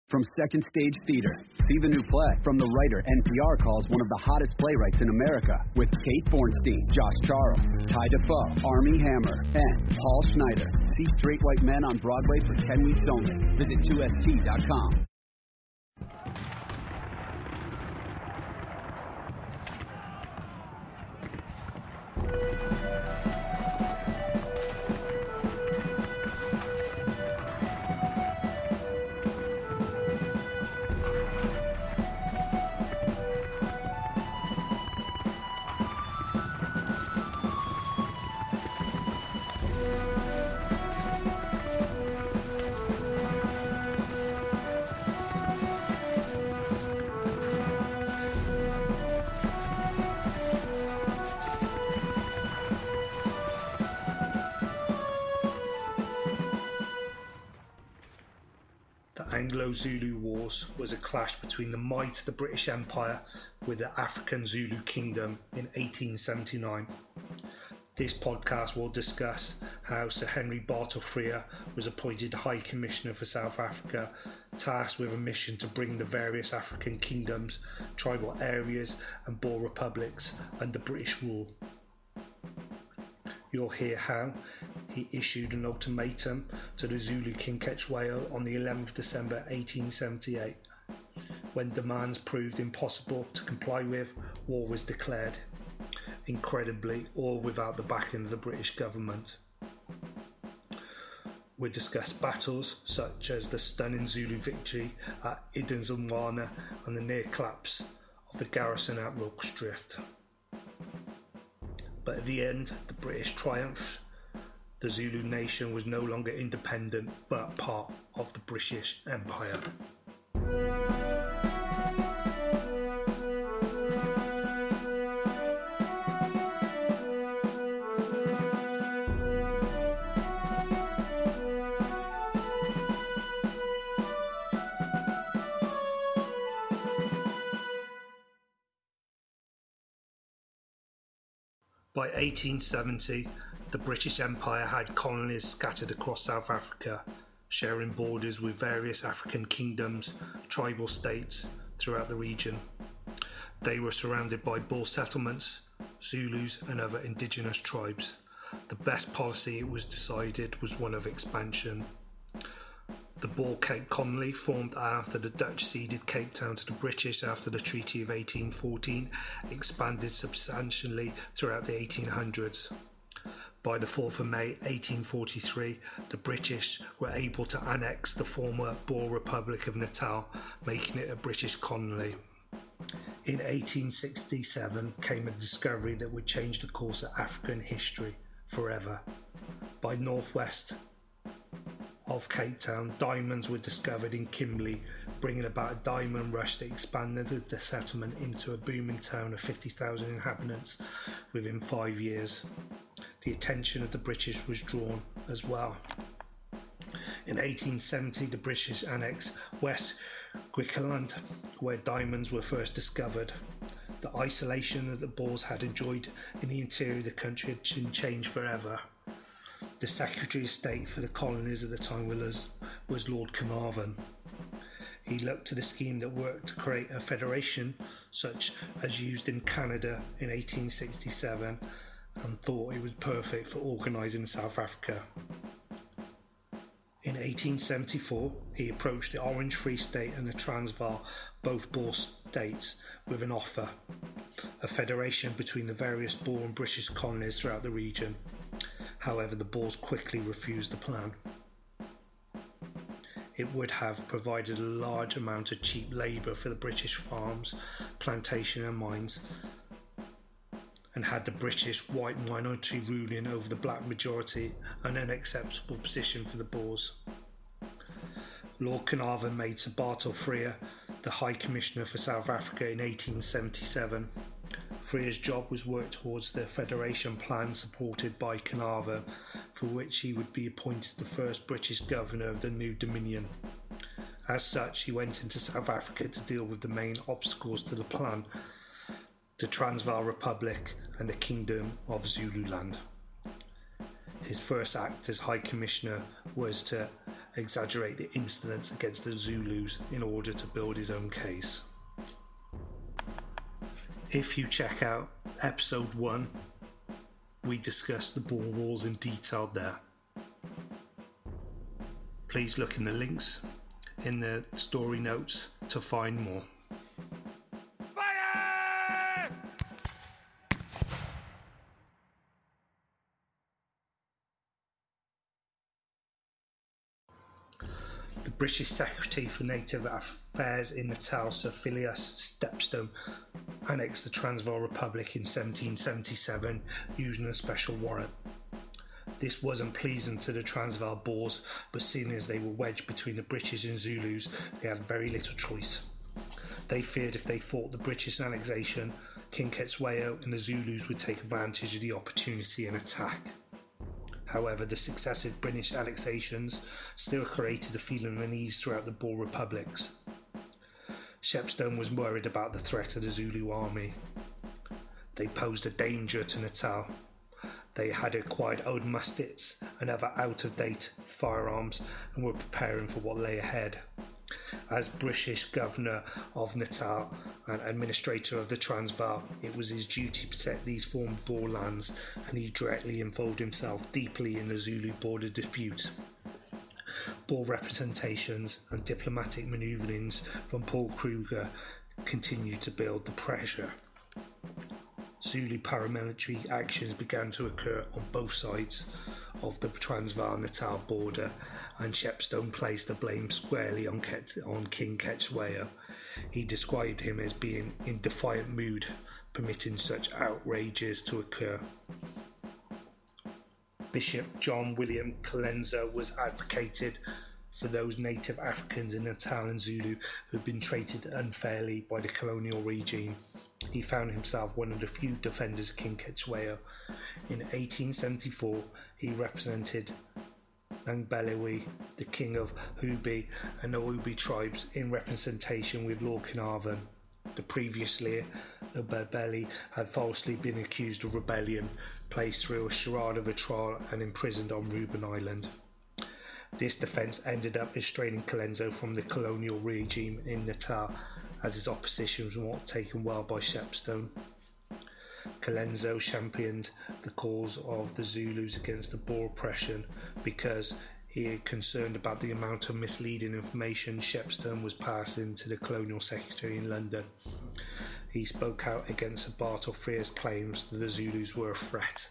From Second Stage Theater, see the new play from the writer NPR calls one of the hottest playwrights in America, with Kate Bornstein, Josh Charles, Ty Defoe, Armie Hammer, and Paul Schneider. See Straight White Men on Broadway for 10 weeks only. Visit 2st.com. The Anglo-Zulu Wars was a clash between the might of the British Empire with the African Zulu Kingdom in 1879. This podcast will discuss how Sir Henry Bartle Frere was appointed High Commissioner for South Africa, tasked with a mission to bring the various African kingdoms, tribal areas and Boer Republics under British rule. You'll hear how he issued an ultimatum to the Zulu King Cetshwayo on the 11th December 1878. When demands proved impossible to comply with, war was declared. Incredibly, all without the backing of the British government. We discuss battles such as the stunning Zulu victory at Isandlwana and the near collapse of the garrison at Rorke. But at the end, the British triumphed. The Zulu Nation was no longer independent, but part of the British Empire. By 1870, the British Empire had colonies scattered across South Africa, sharing borders with various African kingdoms, tribal states throughout the region. They were surrounded by Boer settlements, Zulus and other indigenous tribes. The best policy, it was decided, was one of expansion. The Boer Cape Colony, formed after the Dutch ceded Cape Town to the British after the Treaty of 1814, expanded substantially throughout the 1800s. By the 4th of May 1843, the British were able to annex the former Boer Republic of Natal, making it a British colony. In 1867 came a discovery that would change the course of African history forever. By northwest of Cape Town, diamonds were discovered in Kimberley, bringing about a diamond rush that expanded the settlement into a booming town of 50,000 inhabitants within 5 years. The attention of the British was drawn as well. In 1870, the British annexed West Griqualand, where diamonds were first discovered. The isolation that the Boers had enjoyed in the interior of the country had changed forever. The Secretary of State for the colonies at the time was Lord Chelmsford. He looked to the scheme that worked to create a federation such as used in Canada in 1867 and thought it was perfect for organising South Africa. In 1874, he approached the Orange Free State and the Transvaal, both Boer states, with an offer, a federation between the various Boer and British colonies throughout the region. However, the Boers quickly refused the plan. It would have provided a large amount of cheap labour for the British farms, plantation and mines, and had the British white minority ruling over the black majority, an unacceptable position for the Boers. Lord Chelmsford made Sir Bartle Frere the High Commissioner for South Africa in 1877. Frere's job was work towards the federation plan supported by Chelmsford, for which he would be appointed the first British governor of the new dominion. As such, he went into South Africa to deal with the main obstacles to the plan, the Transvaal Republic and the Kingdom of Zululand. His first act as High Commissioner was to exaggerate the incidents against the Zulus in order to build his own case. If you check out episode 1, we discuss the Boer Wars in detail there. Please look in the links in the story notes to find more. Fire! The British Secretary for Native Affairs in Natal, Sir Phileas Stepstone, annexed the Transvaal Republic in 1777 using a special warrant. This wasn't pleasing to the Transvaal Boers, but seeing as they were wedged between the British and Zulus, they had very little choice. They feared if they fought the British annexation, King Cetshwayo and the Zulus would take advantage of the opportunity and attack. However, the successive British annexations still created a feeling of unease throughout the Boer Republics. Shepstone was worried about the threat of the Zulu army. They posed a danger to Natal. They had acquired old muskets and other out-of-date firearms and were preparing for what lay ahead. As British Governor of Natal and Administrator of the Transvaal, it was his duty to protect these former Boer lands, and he directly involved himself deeply in the Zulu border dispute. Boer representations and diplomatic manoeuvrings from Paul Kruger continued to build the pressure. Zulu paramilitary actions began to occur on both sides of the Transvaal-Natal border, and Shepstone placed the blame squarely on King Cetshwayo. He described him as being in defiant mood, permitting such outrages to occur. Bishop John William Colenso was advocated for those native Africans in Natal and Zulu who had been treated unfairly by the colonial regime. He found himself one of the few defenders of King Cetshwayo. In 1874, he represented Nangbelewe, the king of Hubi and the Hubi tribes, in representation with Lord Chelmsford. The previous year, Nangbelewe had falsely been accused of rebellion, placed through a charade of a trial and imprisoned on Reuben Island. This defence ended up restraining Colenso from the colonial regime in Natal, as his opposition was not taken well by Shepstone. Colenso championed the cause of the Zulus against the Boer oppression because he was concerned about the amount of misleading information Shepstone was passing to the Colonial Secretary in London. He spoke out against Sir Bartle Frere's claims that the Zulus were a threat.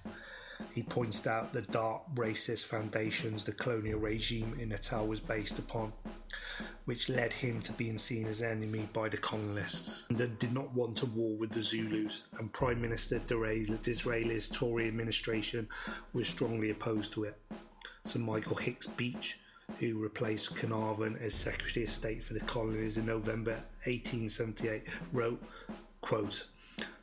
He pointed out the dark racist foundations the colonial regime in Natal was based upon, which led him to being seen as an enemy by the colonists. London did not want a war with the Zulus, and Prime Minister Disraeli's Tory administration was strongly opposed to it. Sir Michael Hicks Beach, who replaced Carnarvon as Secretary of State for the colonies in November 1878, wrote, quote,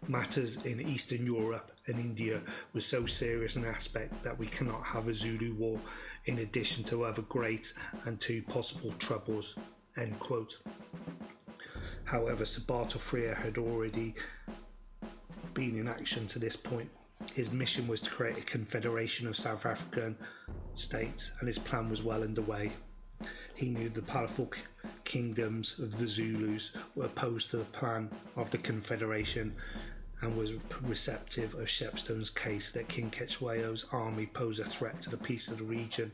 "Matters in Eastern Europe and India were so serious an aspect that we cannot have a Zulu war in addition to other great and two possible troubles." End quote. However, Sir Bartle Frere had already been in action to this point. His mission was to create a confederation of South African states, and his plan was well underway. He knew the powerful kingdoms of the Zulus were opposed to the plan of the confederation, and was receptive of Shepstone's case that King Cetshwayo's army posed a threat to the peace of the region.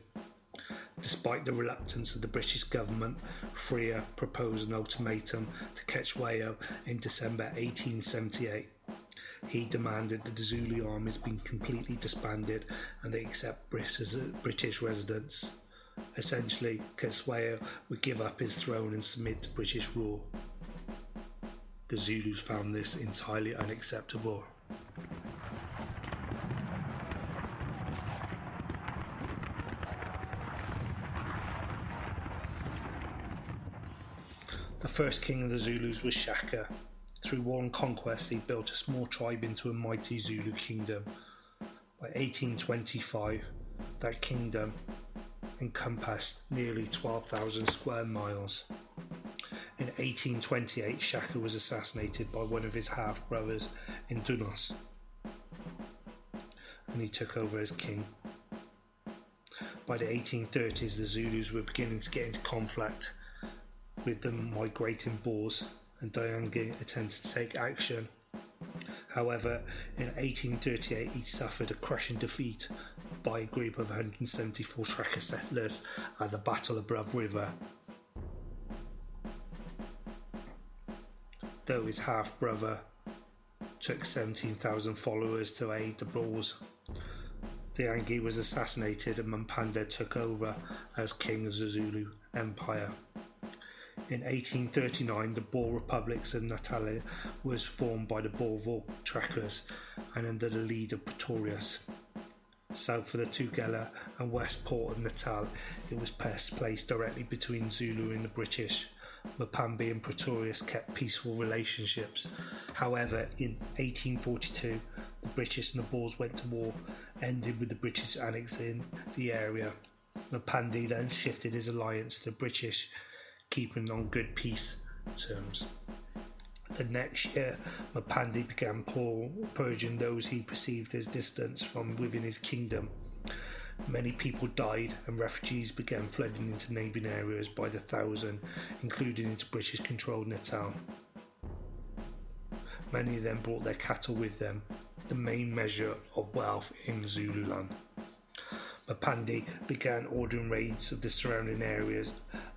Despite the reluctance of the British government, Frere proposed an ultimatum to Cetshwayo in December 1878. He demanded that the Zulu armies be completely disbanded and they accept British residents. Essentially, Cetshwayo would give up his throne and submit to British rule. The Zulus found this entirely unacceptable. The first king of the Zulus was Shaka. Through war and conquest, he built a small tribe into a mighty Zulu kingdom. By 1825, that kingdom encompassed nearly 12,000 square miles. In 1828, Shaka was assassinated by one of his half-brothers in Dunos, and he took over as king. By the 1830s, the Zulus were beginning to get into conflict with the migrating Boers, and Dyangi attempted to take action. However, in 1838 he suffered a crushing defeat by a group of 174 tracker settlers at the Battle of Bruv River. Though his half-brother took 17,000 followers to aid the Boers, Dyangi was assassinated and Mpande took over as king of the Zulu Empire. In 1839, the Boer Republics of Natalia was formed by the Boer trackers and under the lead of Pretorius. South of the Tugela and west port of Natal, it was placed directly between Zulu and the British. Mpande and Pretorius kept peaceful relationships. However, in 1842, the British and the Boers went to war, ending with the British annexing the area. Mpande then shifted his alliance to the British, keeping on good peace terms. The next year, Mpande began purging those he perceived as distant from within his kingdom. Many people died and refugees began flooding into neighbouring areas by the thousand, including into British-controlled Natal. Many of them brought their cattle with them, the main measure of wealth in Zululand. Mpande began ordering raids of the surrounding areas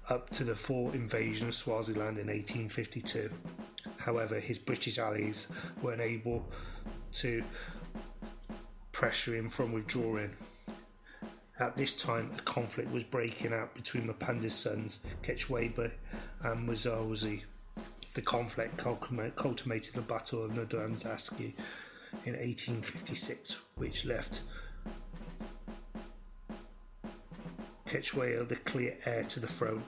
up to the full invasion of Swaziland in 1852. However, his British allies were unable to pressure him from withdrawing. At this time, a conflict was breaking out between Mpande's sons, Cetshwayo and Mzozi. The conflict culminated in the Battle of Nodandasky in 1856, which left Cetshwayo the clear heir to the throne.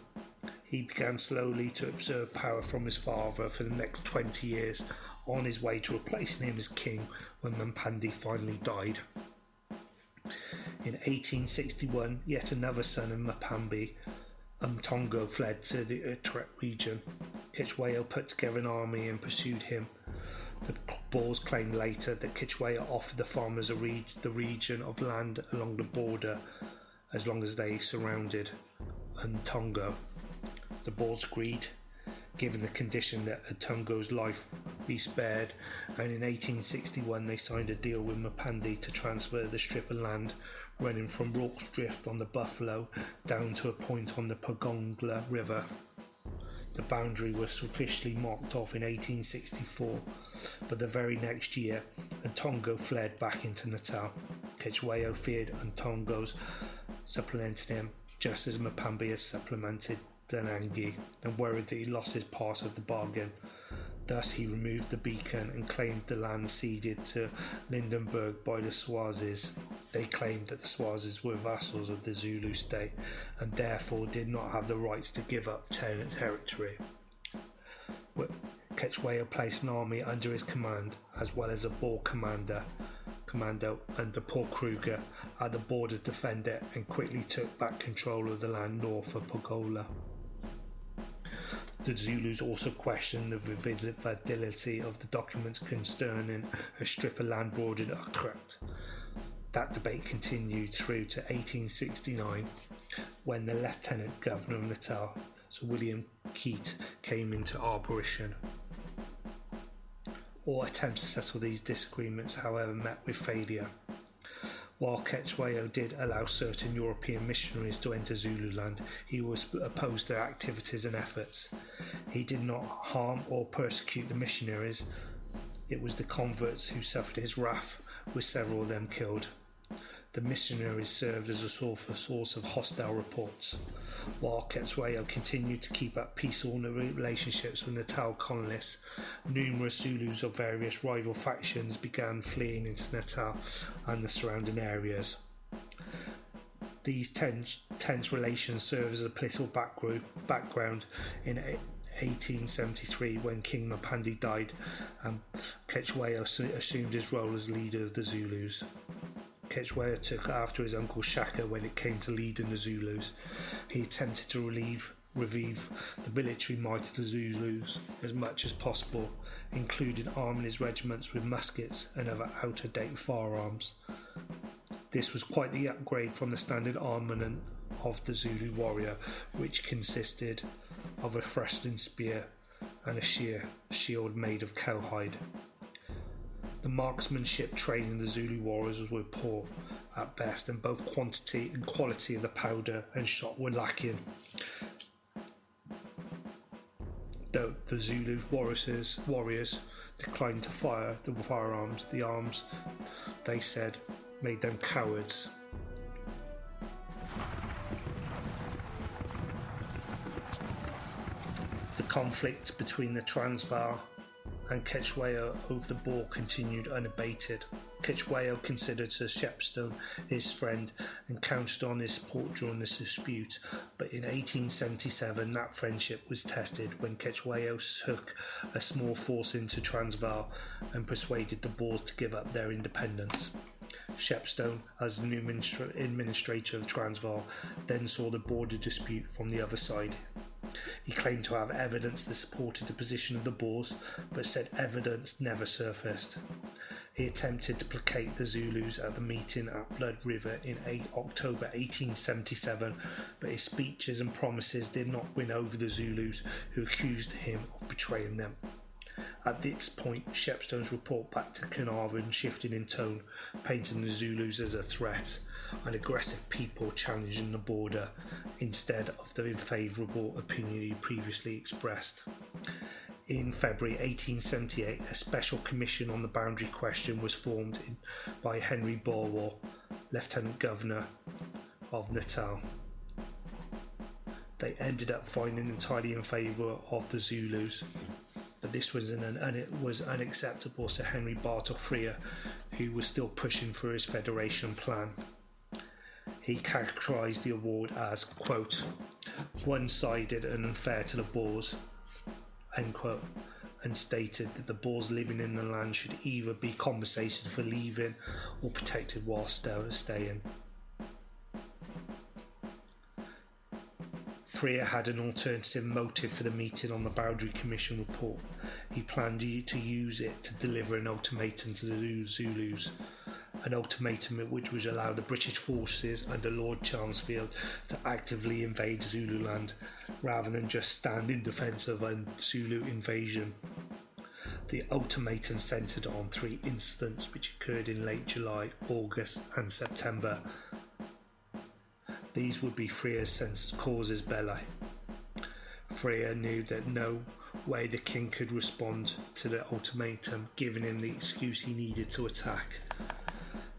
He began slowly to usurp power from his father for the next 20 years, on his way to replacing him as king when Mpande finally died. In 1861, yet another son of Mpande, Umtongo, fled to the Utrecht region. Cetshwayo put together an army and pursued him. The Boers claimed later that Cetshwayo offered the farmers the region of land along the border as long as they surrounded Umtongo. The Boers agreed, given the condition that Umtongo's life be spared, and in 1861 they signed a deal with Mpande to transfer the strip of land running from Rorke's Drift on the Buffalo down to a point on the Pagongla River. The boundary was officially marked off in 1864, but the very next year Umtongo fled back into Natal. Cetshwayo feared Umtongo's supplanted him, just as Mpande had supplemented Dyangi, and worried that he lost his part of the bargain. Thus he removed the beacon and claimed the land ceded to Lydenburg by the Swazis. They claimed that the Swazis were vassals of the Zulu state and therefore did not have the rights to give up territory. Cetshwayo placed an army under his command, as well as a Boer commando under Paul Kruger at the border to defend it, and quickly took back control of the land north of Pogola. The Zulus also questioned the validity of the documents concerning a strip of land bordered Utrecht. That debate continued through to 1869, when the Lieutenant Governor of Natal, Sir William Keat, came into arbitration. All attempts to settle these disagreements, however, met with failure. While Cetshwayo did allow certain European missionaries to enter Zululand, he was opposed to their activities and efforts. He did not harm or persecute the missionaries. It was the converts who suffered his wrath, with several of them killed. The missionaries served as a source of hostile reports. While Cetshwayo continued to keep up peaceful relationships with Natal colonists, numerous Zulus of various rival factions began fleeing into Natal and the surrounding areas. These tense relations served as a political background in 1873 when King Mpande died and Cetshwayo assumed his role as leader of the Zulus. Cetshwayo took after his uncle Shaka when it came to leading the Zulus. He attempted to revive the military might of the Zulus as much as possible, including arming his regiments with muskets and other out-of-date firearms. This was quite the upgrade from the standard armament of the Zulu warrior, which consisted of a thrusting spear and a shield made of cowhide. The marksmanship training of the Zulu warriors were poor at best, and both quantity and quality of the powder and shot were lacking. Though the Zulu warriors declined to fire the firearms, the arms, they said, made them cowards. The conflict between the Transvaal and Cetshwayo over the Boer continued unabated. Cetshwayo considered Sir Shepstone his friend and counted on his support during this dispute, but in 1877 that friendship was tested when Cetshwayo took a small force into Transvaal and persuaded the Boers to give up their independence. Shepstone, as the new administrator of Transvaal, then saw the border dispute from the other side. He claimed to have evidence that supported the position of the Boers, but said evidence never surfaced. He attempted to placate the Zulus at the meeting at Blood River in October 1877, but his speeches and promises did not win over the Zulus, who accused him of betraying them. At this point, Shepstone's report back to Carnarvon shifted in tone, painting the Zulus as a threat, an aggressive people challenging the border, instead of the unfavourable opinion he previously expressed. In February 1878, a special commission on the boundary question was formed by Henry Bartle, Lieutenant Governor of Natal. They ended up finding entirely in favour of the Zulus, but this was unacceptable to Henry Bartle Frere, who was still pushing for his federation plan. He characterised the award as, quote, one-sided and unfair to the Boers, end quote, and stated that the Boers living in the land should either be compensated for leaving or protected while staying. Frere had an alternative motive for the meeting on the Boundary Commission report. He planned to use it to deliver an ultimatum to the Zulus, an ultimatum which would allow the British forces under Lord Chelmsford to actively invade Zululand, rather than just stand in defence of a Zulu invasion. The ultimatum centred on 3 incidents which occurred in late July, August and September. These would be Frere's causes belli. Frere knew that no way the king could respond to the ultimatum, giving him the excuse he needed to attack.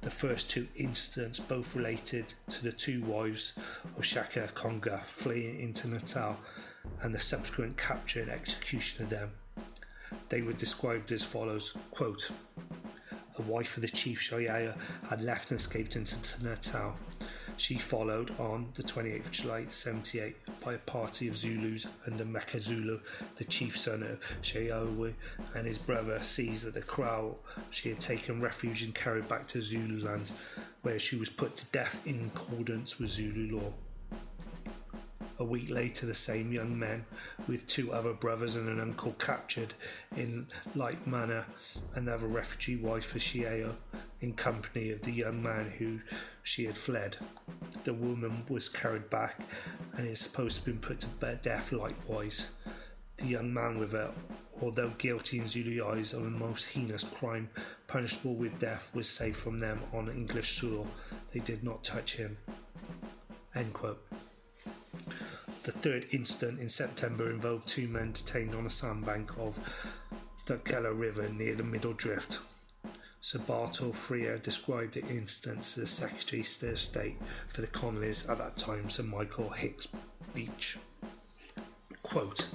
The first 2 incidents both related to the 2 wives of Shaka Conga fleeing into Natal and the subsequent capture and execution of them. They were described as follows, quote, a wife of the chief Cetshwayo had left and escaped into Natal. She followed on the 28th of July 1878 by a party of Zulus under Meka Zulu, the chief son of Cetshwayo, and his brother seized at the kraal. She had taken refuge and carried back to Zululand, where she was put to death in accordance with Zulu law. A week later, the same young men, with 2 other brothers and an uncle, captured in like manner another refugee wife of Cetshwayo, in company of the young man who she had fled. The woman was carried back and is supposed to have been put to death likewise. The young man with her, although guilty in Zulu eyes of a most heinous crime punishable with death, was safe from them on English soil. They did not touch him. End quote. The 3rd incident in September involved 2 men detained on a sandbank of the Gala River near the Middle Drift. Sir Bartle Frere described the incident to the Secretary of State for the Colonies at that time, Sir Michael Hicks Beach. Quote,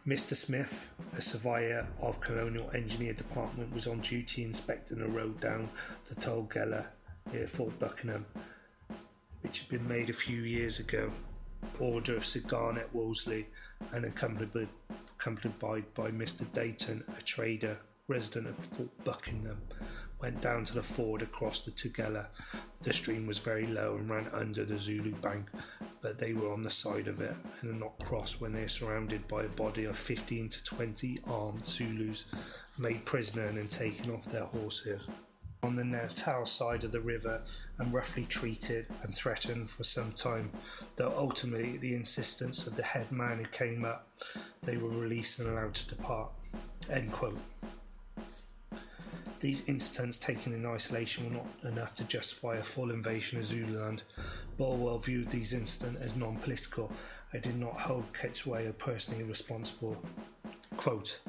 Mr. Smith, a surveyor of Colonial Engineer Department, was on duty inspecting a road down the Tolgella near Fort Buckingham, which had been made a few years ago. Order of Sir Garnet Wolseley and accompanied by Mr. Dayton, a trader resident of Fort Buckingham, went down to the ford across the Tugela. The stream was very low and ran under the Zulu bank, but they were on the side of it and had not crossed when they were surrounded by a body of 15 to 20 armed Zulus, made prisoner and then taken off their horses. on the Natal side of the river and roughly treated and threatened for some time, though ultimately at the insistence of the head man who came up, they were released and allowed to depart." End quote. These incidents taken in isolation were not enough to justify a full invasion of Zululand. Bulwer viewed these incidents as non-political and did not hold Cetshwayo personally responsible. Quote,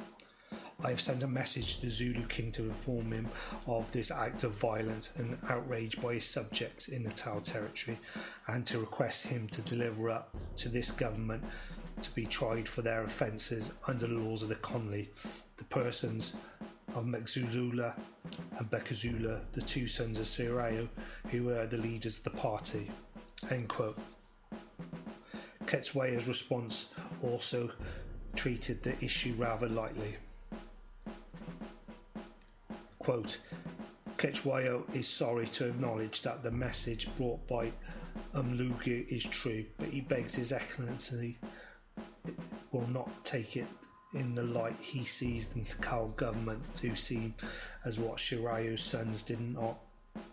"I have sent a message to the Zulu King to inform him of this act of violence and outrage by his subjects in Natal territory, and to request him to deliver up to this government to be tried for their offences under the laws of the colony, the persons of Mxulula and Bekazula, the two sons of Cetshwayo, who were the leaders of the party." End quote. Cetshwayo's response also treated the issue rather lightly. Quote, "Cetshwayo is sorry to acknowledge that the message brought by Umlugu is true, but he begs His Excellency will not take it in the light he sees the Natal government to see as what Cetshwayo's sons did not.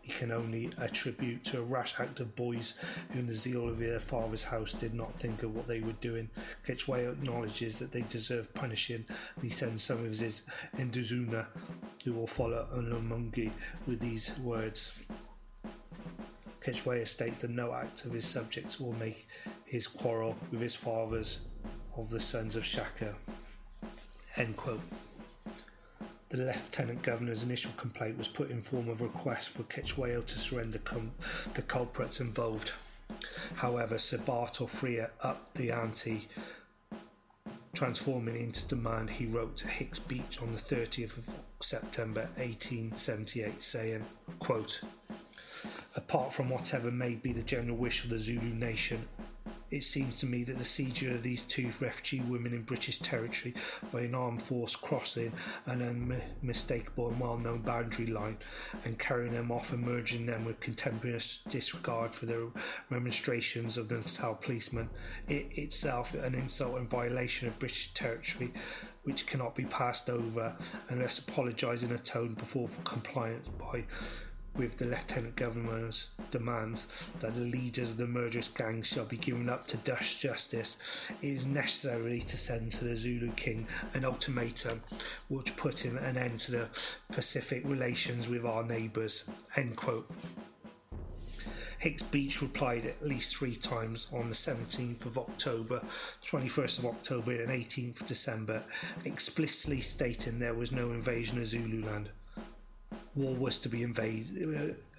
He can only attribute to a rash act of boys who in the zeal of their father's house did not think of what they were doing. Cetshwayo acknowledges that they deserve punishing, and he sends some of his Nduzuna who will follow Ulamungi with these words. Cetshwayo states that no act of his subjects will make his quarrel with his fathers of the sons of Shaka." End quote. The Lieutenant Governor's initial complaint was put in form of a request for Cetshwayo to surrender the culprits involved. However, Sir Bartle Frere upped the ante, transforming into demand. He wrote to Hicks Beach on the 30th of September 1878 saying, quote, "Apart from whatever may be the general wish of the Zulu Nation, it seems to me that the seizure of these two refugee women in British territory by an armed force crossing an unmistakable and well-known boundary line and carrying them off and merging them with contemporaneous disregard for the remonstrations of the Natal policemen, it itself an insult and violation of British territory which cannot be passed over unless apologised in a tone before compliance with the Lieutenant Governor's demands that the leaders of the murderous gangs shall be given up to Dutch justice. It is necessary to send to the Zulu King an ultimatum which put an end to the pacific relations with our neighbours." End quote. Hicks Beach replied at least 3 times on the 17th of October, 21st of October and 18th of December, explicitly stating there was no invasion of Zululand. War was to be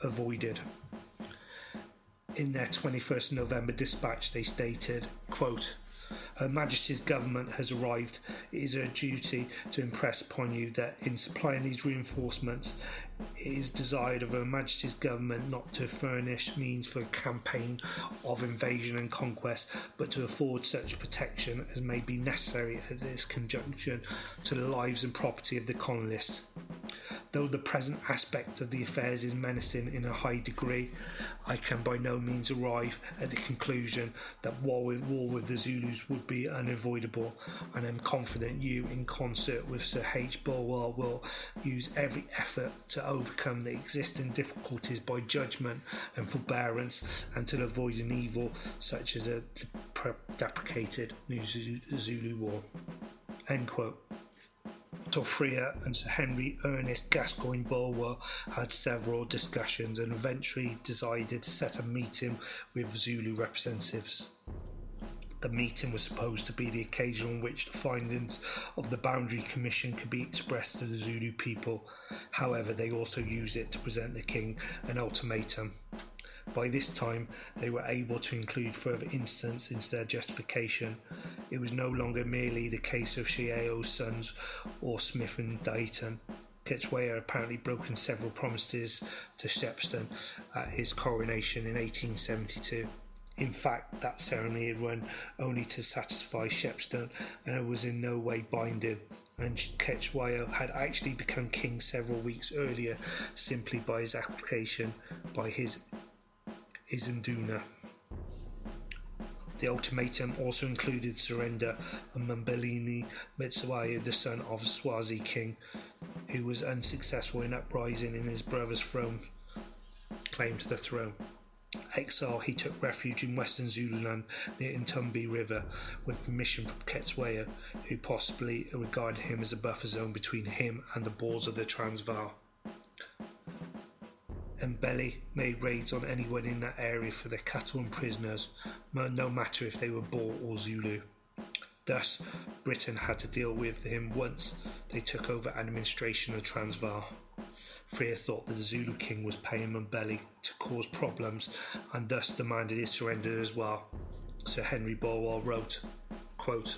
avoided. In their 21st November dispatch they stated, quote, "Her Majesty's Government has arrived. It is her duty to impress upon you that in supplying these reinforcements it is desired of Her Majesty's Government not to furnish means for a campaign of invasion and conquest, but to afford such protection as may be necessary at this conjunction to the lives and property of the colonists. Though the present aspect of the affairs is menacing in a high degree, I can by no means arrive at the conclusion that war with the Zulus would be unavoidable, and am confident you, in concert with Sir H. Bulwer, will use every effort to overcome the existing difficulties by judgment and forbearance, and to avoid an evil such as a deprecated new Zulu War." End quote. Frere and Sir Henry Ernest Gascoigne Bulwer had several discussions and eventually decided to set a meeting with Zulu representatives. The meeting was supposed to be the occasion on which the findings of the Boundary Commission could be expressed to the Zulu people. However, they also used it to present the King an ultimatum. By this time, they were able to include further incidents into their justification. It was no longer merely the case of Cetshwayo's sons or Smith and Dayton. Cetshwayo had apparently broken several promises to Shepstone at his coronation in 1872. In fact, that ceremony had run only to satisfy Shepstone and was in no way binding, and Cetshwayo had actually become king several weeks earlier simply by his application by his Isandlwana. The ultimatum also included surrender of Mbeleni Cetshwayo, the son of the Swazi king, who was unsuccessful in uprising in his brother's claim to the throne. Exile, he took refuge in western Zululand near Ntumbi River with permission from Cetshwayo, who possibly regarded him as a buffer zone between him and the Boers of the Transvaal. Mbele made raids on anyone in that area for their cattle and prisoners, no matter if they were Boer or Zulu. Thus, Britain had to deal with him once they took over administration of Transvaal. Frere thought that the Zulu king was paying Mbele to cause problems and thus demanded his surrender as well. Sir Henry Bartle wrote, quote,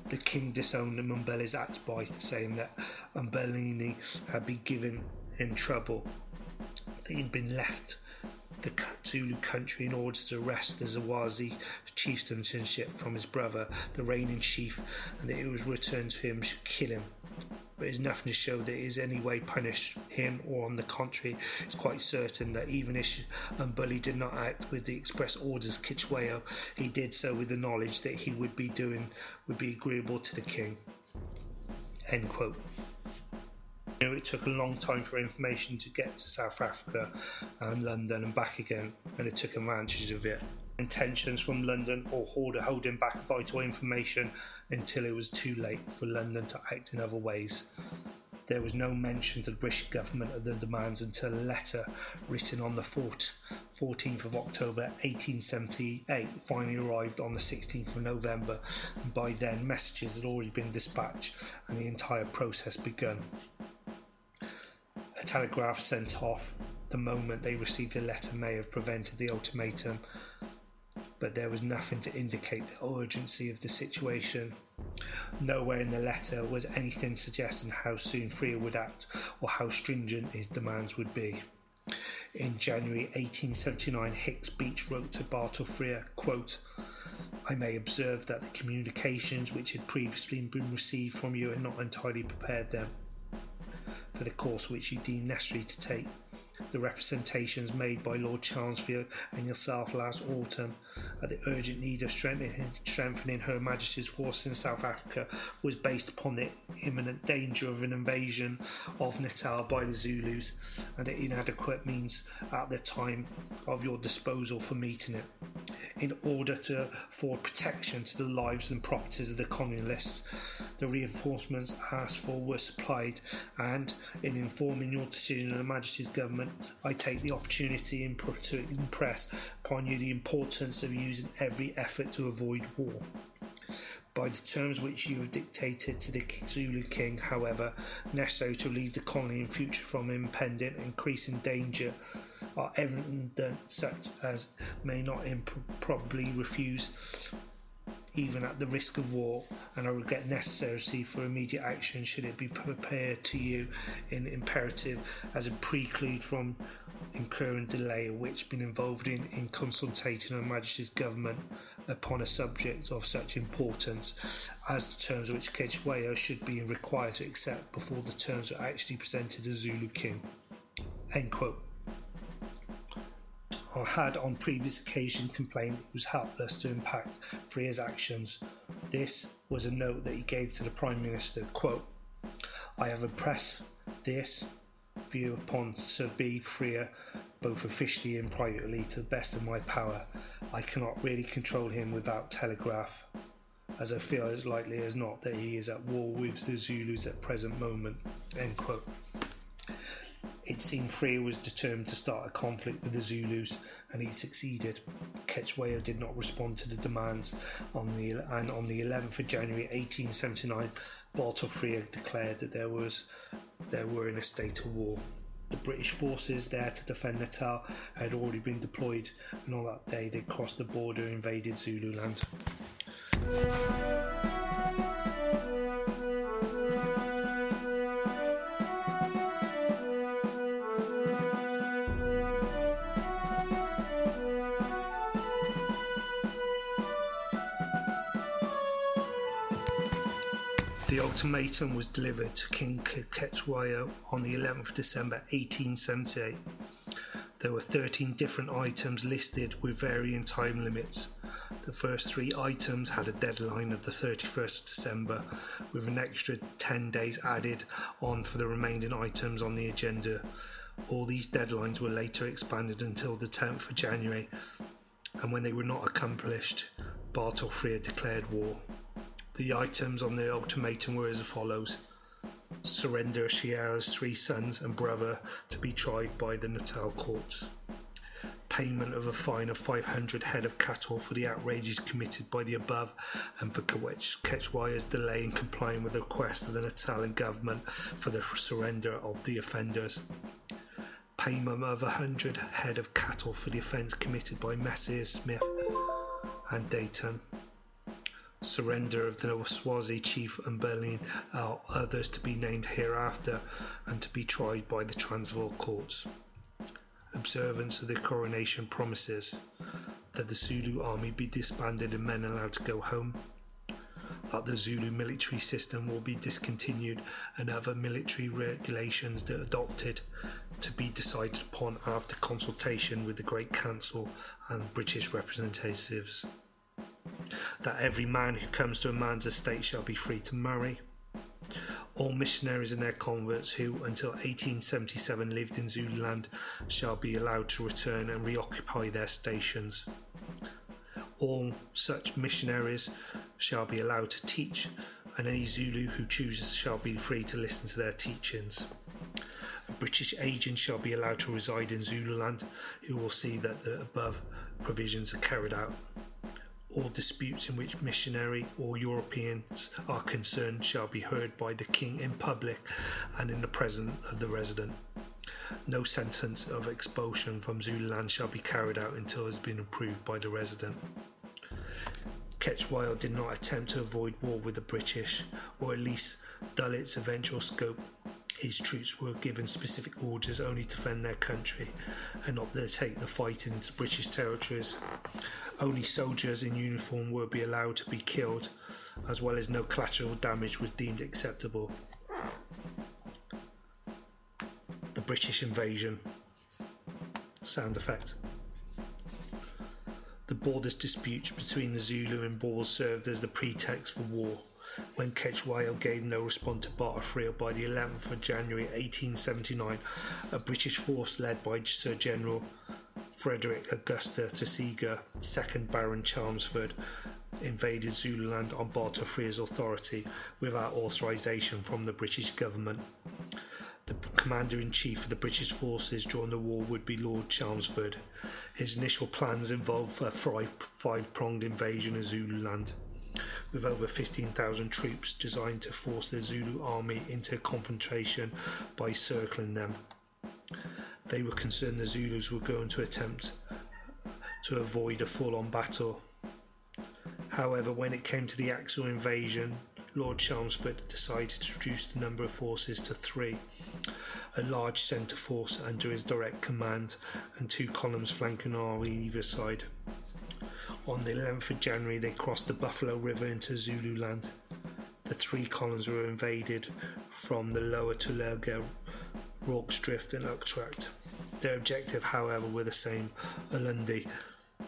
"The king disowned Mbele's act by saying that Mbeleni had been giving him trouble, that he'd been left the Zulu country in order to wrest the Zwazi chieftainship from his brother, the reigning chief, and that it was returned to him should kill him. But there's nothing to show that he has any way punished him, or on the contrary, it's quite certain that even if Mbele did not act with the express orders of Cetshwayo, he did so with the knowledge that he would be agreeable to the king." End quote. It took a long time for information to get to South Africa and London and back again, and it took advantage of it. Intentions from London or holding back vital information until it was too late for London to act in other ways. There was no mention to the British government of the demands until a letter written on the 14th of October 1878 finally arrived on the 16th of November, and by then messages had already been dispatched and the entire process begun. A telegraph sent off the moment they received the letter may have prevented the ultimatum, but there was nothing to indicate the urgency of the situation. Nowhere in the letter was anything suggesting how soon Frere would act or how stringent his demands would be. In January 1879, Hicks Beach wrote to Bartle Frere, quote, "I may observe that the communications which had previously been received from you had not entirely prepared them for the course which you deem necessary to take. The representations made by Lord Chelmsford and yourself last autumn at the urgent need of strengthening Her Majesty's forces in South Africa was based upon the imminent danger of an invasion of Natal by the Zulus and the inadequate means at the time of your disposal for meeting it. In order to afford protection to the lives and properties of the colonialists, the reinforcements asked for were supplied, and in informing your decision of Her Majesty's government, I take the opportunity to impress upon you the importance of using every effort to avoid war. By the terms which you have dictated to the Zulu King, however, necessary to relieve the colony in future from impending increasing danger are evident, such as may not improbably refuse even at the risk of war, and I regret necessity for immediate action should it be prepared to you in imperative as a prelude from incurring delay which been involved in consultating Her Majesty's government upon a subject of such importance as the terms which Cetshwayo should be required to accept before the terms are actually presented to the Zulu King." End quote. I had on previous occasions complained it was helpless to impact Frere's actions. This was a note that he gave to the Prime Minister, quote, "I have impressed this view upon Sir B. Frere both officially and privately to the best of my power. I cannot really control him without telegraph, as I feel as likely as not that he is at war with the Zulus at present moment." End quote. It seemed Frere was determined to start a conflict with the Zulus, and he succeeded. Cetshwayo did not respond to the demands, and on the 11th of January 1879, Bartle Frere declared that they were in a state of war. The British forces there to defend Natal had already been deployed, and on that day they crossed the border and invaded Zululand. The ultimatum was delivered to King Cetshwayo on the 11th of December 1878. There were 13 different items listed with varying time limits. The first 3 items had a deadline of the 31st of December, with an extra 10 days added on for the remaining items on the agenda. All these deadlines were later expanded until the 10th of January, and when they were not accomplished, Bartle Frere declared war. The items on the ultimatum were as follows: surrender Shiao's 3 sons and brother to be tried by the Natal courts, payment of a fine of 500 head of cattle for the outrages committed by the above and for Cetshwayo's delay in complying with the request of the Natalan government for the surrender of the offenders, payment of 100 head of cattle for the offence committed by Messrs Smith and Dayton, surrender of the Swazi chief and Berlin, others to be named hereafter and to be tried by the Transvaal courts, observance of the coronation promises, that the Zulu army be disbanded and men allowed to go home, that the Zulu military system will be discontinued and other military regulations adopted, to be decided upon after consultation with the Great Council and British representatives, that every man who comes to a man's estate shall be free to marry, all missionaries and their converts who until 1877 lived in Zululand shall be allowed to return and reoccupy their stations. All such missionaries shall be allowed to teach, and any Zulu who chooses shall be free to listen to their teachings. A British agent shall be allowed to reside in Zululand, who will see that the above provisions are carried out. All disputes in which missionary or Europeans are concerned shall be heard by the King in public and in the presence of the resident. No sentence of expulsion from Zululand shall be carried out until it has been approved by the resident. Cetshwayo did not attempt to avoid war with the British, or at least dull its eventual scope. His troops were given specific orders only to defend their country and not to take the fight into British territories. Only soldiers in uniform were be allowed to be killed, as well as no collateral damage was deemed acceptable. The British invasion. Sound effect. The borders disputes between the Zulu and Boers served as the pretext for war. When Cetshwayo gave no response to Bartle Frere by the 11th of January 1879, a British force led by Sir General Frederick Augusta Tesiga, 2nd Baron Chelmsford, invaded Zululand on Bartle Frere's authority without authorization from the British government. The Commander-in-Chief of the British forces during the war would be Lord Chelmsford. His initial plans involved a five-pronged invasion of Zululand, with over 15,000 troops designed to force the Zulu army into confrontation by circling them. They were concerned the Zulus were going to attempt to avoid a full-on battle. However, when it came to the actual invasion, Lord Chelmsford decided to reduce the number of forces to 3, a large centre force under his direct command and 2 columns flanking on either side. On the 11th of January they crossed the Buffalo River into Zululand. The 3 columns were invaded from the lower Tulaga, Rorke's Drift and Utrecht. Their objective, however, were the same: Ulundi,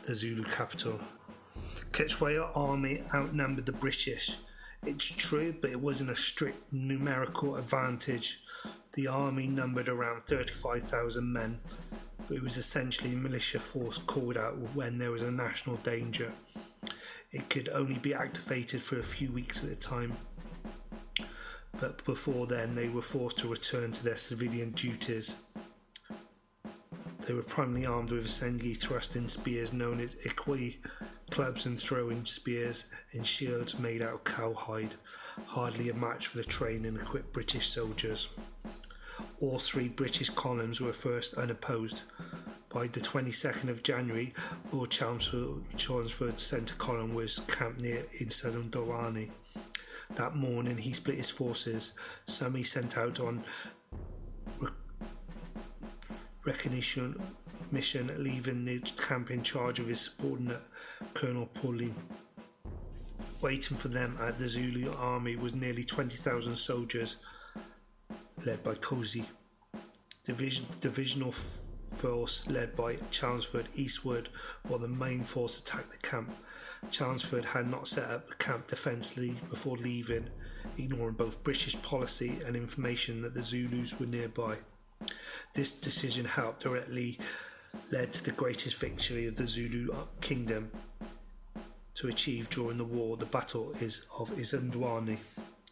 the Zulu capital. Cetshwayo's army outnumbered the British. It's true, but it wasn't a strict numerical advantage. The army numbered around 35,000 men, but it was essentially a militia force called out when there was a national danger. It could only be activated for a few weeks at a time, but before then they were forced to return to their civilian duties. They were primarily armed with Sengi thrusting spears known as Ikwi, clubs and throwing spears, and shields made out of cowhide, hardly a match for the trained and equipped British soldiers. All 3 British columns were first unopposed. By the 22nd of January, Lord Chelmsford's centre column was camped near Isandlwana. That morning he split his forces. Some he sent out on recognition mission, leaving the camp in charge of his subordinate, Colonel Pauline. Waiting for them at the Zulu army was nearly 20,000 soldiers, led by Cozy. Divisional force led by Chelmsford eastward, while the main force attacked the camp. Chelmsford had not set up a camp defensively before leaving, ignoring both British policy and information that the Zulus were nearby. This decision helped directly led to the greatest victory of the Zulu Kingdom to achieve during the war, the Battle of Isandlwana.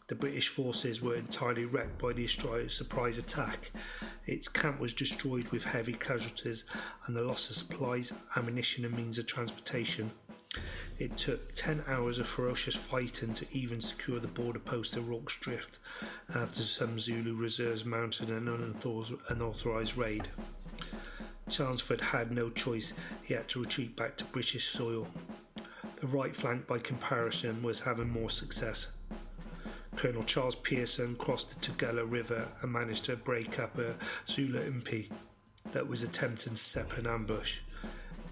The British forces were entirely wrecked by the surprise attack. Its camp was destroyed with heavy casualties and the loss of supplies, ammunition and means of transportation. It took 10 hours of ferocious fighting to even secure the border post at Rorke's Drift after some Zulu reserves mounted an unauthorised raid. Chelmsford had no choice, he had to retreat back to British soil. The right flank by comparison was having more success. Colonel Charles Pearson crossed the Tugela River and managed to break up a Zulu impi that was attempting to set up an ambush.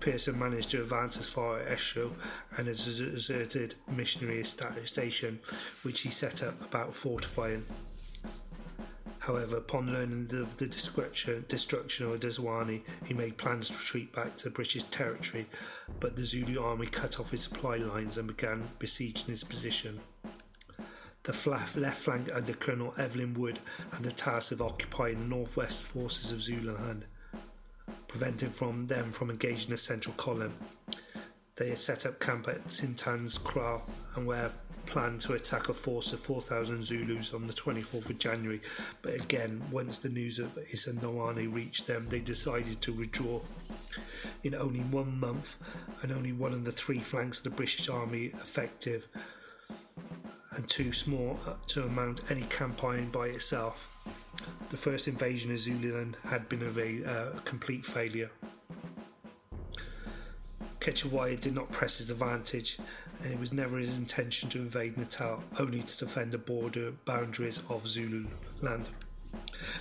Pearson managed to advance as far as Eshowe and a deserted missionary station, which he set up about fortifying. However, upon learning of the destruction of Isandlwana, he made plans to retreat back to British territory, but the Zulu army cut off his supply lines and began besieging his position. The left flank under Colonel Evelyn Wood had the task of occupying the northwest forces of Zululand, preventing them from engaging the central column. They had set up camp at Sintan's Kraal and were planned to attack a force of 4,000 Zulus on the 24th of January, but again, once the news of Isandlwana reached them, they decided to withdraw. In only 1 month, and only one of the 3 flanks of the British army effective, and too small to mount any campaign by itself, the first invasion of Zululand had been a complete failure. Cetshwayo did not press his advantage, and it was never his intention to invade Natal, only to defend the border boundaries of Zululand.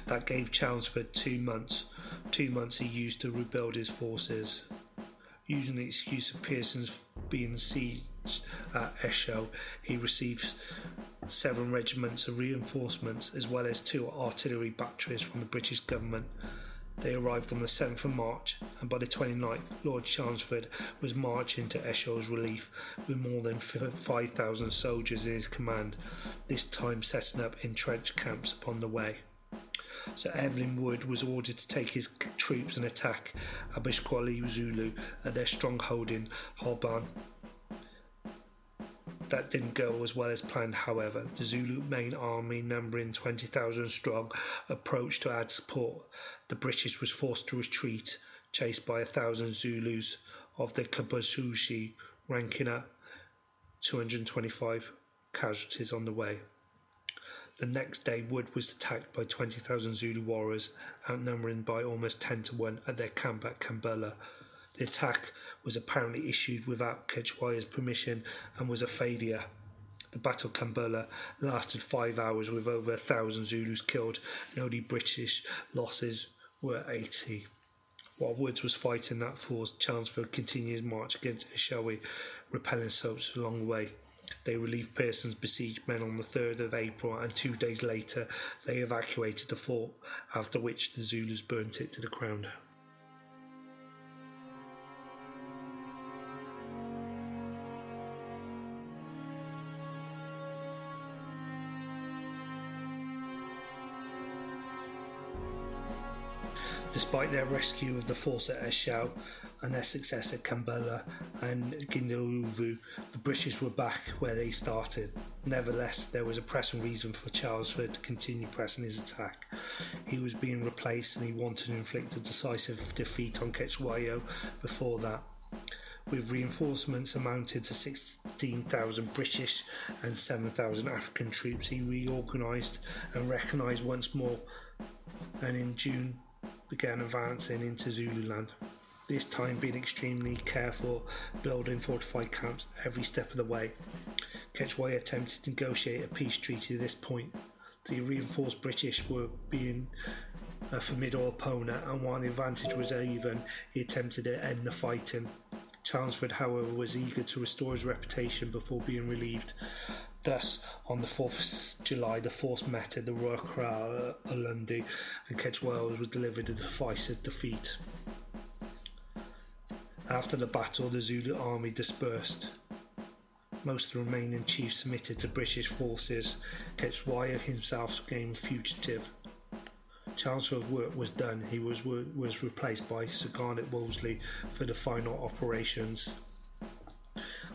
That gave Chelmsford 2 months. 2 months he used to rebuild his forces. Using the excuse of Pearson's being sieged at Eshowe, he received 7 regiments of reinforcements as well as 2 artillery batteries from the British government. They arrived on the 7th of March, and by the 29th, Lord Chelmsford was marching to Eshowe's relief with more than 5,000 soldiers in his command, this time setting up entrenched camps upon the way. Sir Evelyn Wood was ordered to take his troops and attack Abishkwali Zulu at their stronghold in Holborn. That didn't go as well as planned, however. The Zulu main army, numbering 20,000 strong, approached to add support. The British was forced to retreat, chased by 1,000 Zulus of the Kabasushi, ranking up 225 casualties on the way. The next day, Wood was attacked by 20,000 Zulu warriors, outnumbering by almost 10 to 1 at their camp at Kambula. The attack was apparently issued without Cetshwayo's permission and was a failure. The Battle of Kambula lasted 5 hours with over 1,000 Zulus killed, and only British losses were 80. While Woods was fighting that force, Chelmsford continued his march against Eshowe, repelling soldiers along the way. They relieved Pearson's besieged men on the 3rd of April, and 2 days later they evacuated the fort, after which the Zulus burnt it to the ground. Despite their rescue of the force at Eshowe and their success at Kambula and Gindaruvu, the British were back where they started. Nevertheless, there was a pressing reason for Chelmsford to continue pressing his attack. He was being replaced and he wanted to inflict a decisive defeat on Cetshwayo before that. With reinforcements amounted to 16,000 British and 7,000 African troops, he reorganised and recognised once more, and in June began advancing into Zululand, this time being extremely careful, building fortified camps every step of the way. Cetshwayo attempted to negotiate a peace treaty at this point. The reinforced British were being a formidable opponent, and while the advantage was even, he attempted to end the fighting. Chelmsford, however, was eager to restore his reputation before being relieved. Thus, on the 4th of July, the force met at the Rorke Ulundi, and Cetshwayo was delivered a decisive defeat. After the battle, the Zulu army dispersed. Most of the remaining chiefs submitted to British forces. Cetshwayo himself became a fugitive. Chelmsford's work was done. He was replaced by Sir Garnet Wolseley for the final operations.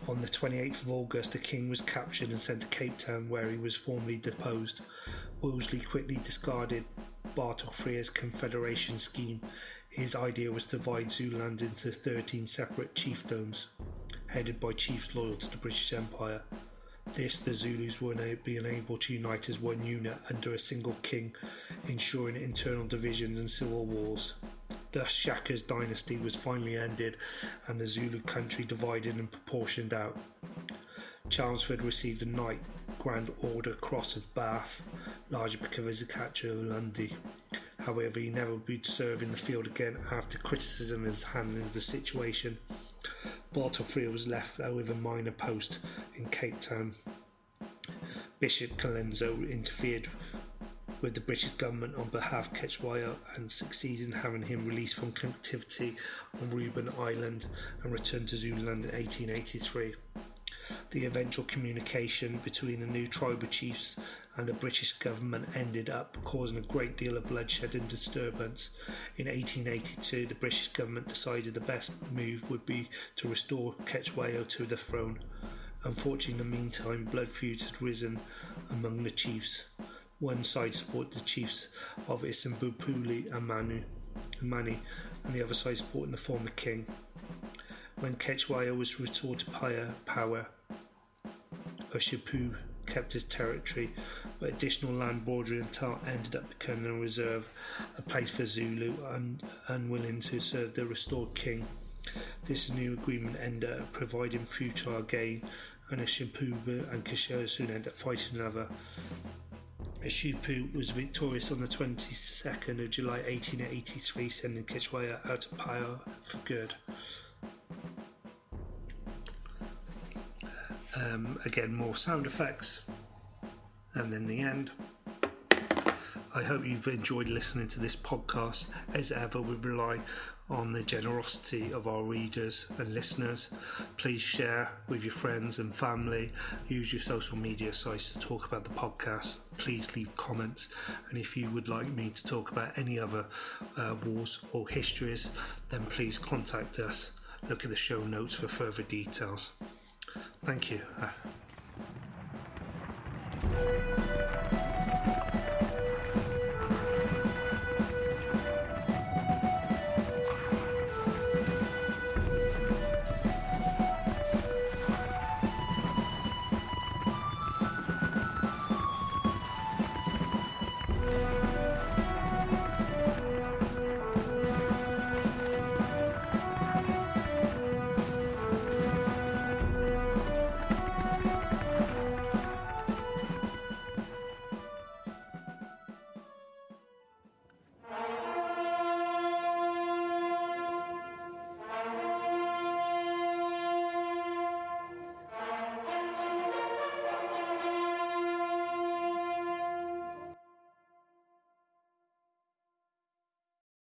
On the 28th of August, the king was captured and sent to Cape Town, where he was formally deposed. Wolseley quickly discarded Bartle Frere's confederation scheme. His idea was to divide Zululand into 13 separate chiefdoms, headed by chiefs loyal to the British Empire. This, the Zulus were being able to unite as one unit under a single king, ensuring internal divisions and civil wars. Thus Shaka's dynasty was finally ended and the Zulu country divided and proportioned out. Chelmsford received a Knight Grand Order Cross of Bath, largely because of his capture of Lundy. However, he never would serve in the field again after criticism of his handling of the situation. Bartle Frere was left with a minor post in Cape Town. Bishop Colenso interfered with the British government on behalf of Cetshwayo and succeeded in having him released from captivity on Reuben Island and returned to Zululand in 1883. The eventual communication between the new tribal chiefs and the British government ended up causing a great deal of bloodshed and disturbance. In 1882, the British government decided the best move would be to restore Cetshwayo to the throne. Unfortunately, in the meantime, blood feuds had risen among the chiefs. One side supported the chiefs of Isandlwana and Mani, and the other side supporting the former king. When Cetshwayo was restored to power, Ushipu kept his territory, but additional land bordering Natal ended up becoming a reserve, a place for Zulu unwilling to serve the restored king. This new agreement ended up providing futile gain, and Ushipu and Cetshwayo soon ended up fighting another. Ushipu was victorious on the 22nd of July 1883, sending Cetshwayo out of power for good. Again, more sound effects, and then the end. I hope you've enjoyed listening to this podcast. As ever, we rely on the generosity of our readers and listeners. Please share with your friends and family. Use your social media sites to talk about the podcast. Please leave comments, and if you would like me to talk about any other wars or histories, then please contact us. Look at the show notes for further details. Thank you.